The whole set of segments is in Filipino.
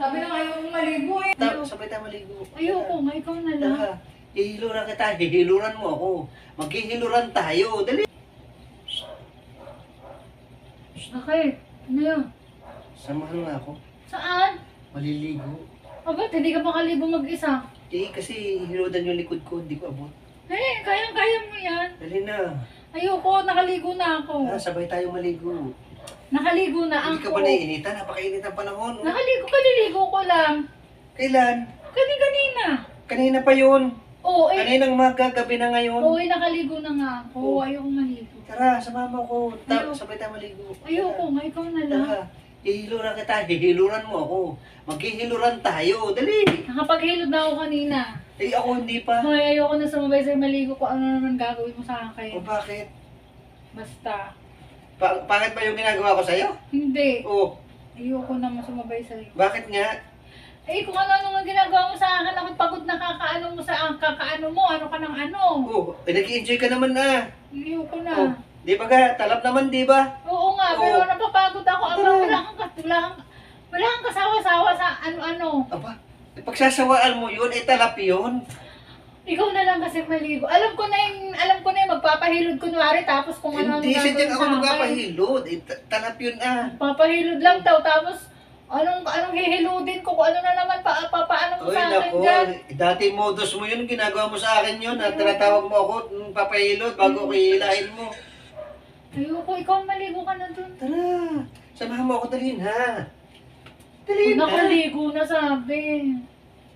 Sabi na ayaw maligo eh. Sabay tayo maligo. Ayoko nga, ikaw na lang. Tara, hihiluran kita, hihiluran mo ako. Maghihiluran tayo, dali. Bakit? Ano yun? Samahan nga ako. Saan? Maliligo. Bakit? Hindi ka makaligo mag-isa. Kasi hiludan yung likod ko, hindi ko abot. Eh, kayang-kaya mo yan. Dali na. Ayoko, nakaligo na ako. Sabay tayo maligo. Nakaligo na ako. Hindi ka ba naiinitan? Napakainit ang panahon. Oh. Nakaligo, kaliligo ko lang. Kailan? Kanina. Kanina pa yun. Oo, eh. Kaninang umaga, gabi na ngayon. Oo, eh, nakaligo na nga ako. Oo. Ayoko maligo. Tara, sumama ko. Ayoko. Sabay tayo maligo. Ayoko nga, ikaw na lang. Tara, hihiluran kita, hihiluran mo ako. Maghihiluran tayo, dali. Nakapaghilod na ako kanina. Eh ako hindi pa. Hoy, ayoko na sumabay sa'yo maligo ko. Ano naman gagawin mo sa akin? O bakit? Basta. Pangit ba yung ginagawa ko sa'yo? Hindi. Oo. Ayoko naman sumabay sa'yo. Bakit nga? Eh, kung ano nga ginagawa mo sa akin, ako pagod na kakaano mo sa kakaano mo, ano ka ng ano. Oo, nag-i-enjoy ka naman na. Ayoko na. Oo. Di ba ka? Talap naman, di ba? Oo nga, Oo. pero napapagod ako. Aba, Oo. wala kang kasawa-sawa sa ano-ano. Aba, pagsasawaan mo yun, talap yun. Ikaw na lang kasi maligo. Alam ko na yung magpapahilod kunwari tapos kung ano-ano Hindi, gagawin sadyang ako sa akin. magpapahilod. Talap yun Papahilod lang daw, tapos anong hihiludin ko, kung ano na naman paano mo Uy, sa akin nako, dyan. dati modus mo yun, ginagawa mo sa akin yun. Tinatawag mo ako, papahilod, bago ko hihilahin mo. Ayoko, ikaw maligo ka na dun. Tara, samahan mo ako, dalhin ha. Dalhin ha. Nakaligo na sabi.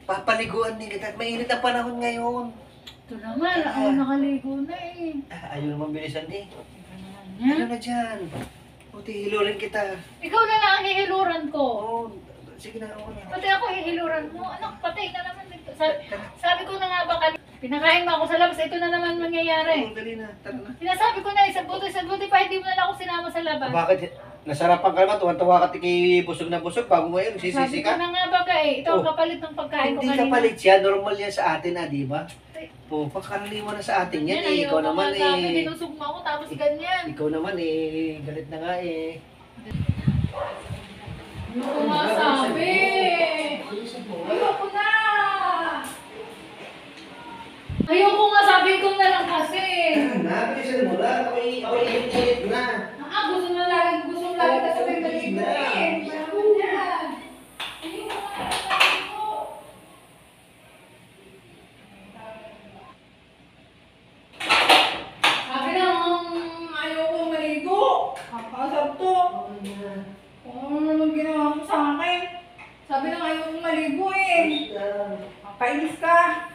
Papaliguan din kita. Mainit ang panahon ngayon. Ito naman, ako nakaligo na eh. Ayaw naman bilisan eh. Ano naman Ano yan? na dyan? Buti hilurin kita. Ikaw na lang ang hihiluran ko. Oo, sige na ako na. Pati ako hihiluran mo. Anak, patay na naman dito. Sabi ko na nga ba pinakain mo ako sa labas, ito na naman mangyayari. Oo, dali na. Tara na. Sinasabi ko na, sa buti pa, hindi mo na lang ako sinama sa labas. Bakit? Nasarapan ka naman, tuwan-tuwa ka kay busog na busog, bago ngayon, Sabi sisisi ko ka. na nga ba ito ang Oh. kapalit ng pagkain ko Hindi kanina. kapalit yan, normal yan sa atin di ba? Oo, pagkaraniwan na sa atin yan eh. Ikaw naman Sabi, eh. binusog mo ako tapos ganyan. Ikaw naman eh, galit na nga eh. Ayoko nga sabi. Ayoko na. Ayoko nga sabi ko na lang kasi. Nabilisan mo lang, ako iinit na. Gusto lagi ka sabay maligo eh. Parang yan. Ayoko nga maligo. Sabi lang, ayoko maligo. Kakasab to. Ano naman ginawa mo sa akin? Sabi lang ayoko maligo eh. Kapainis ka.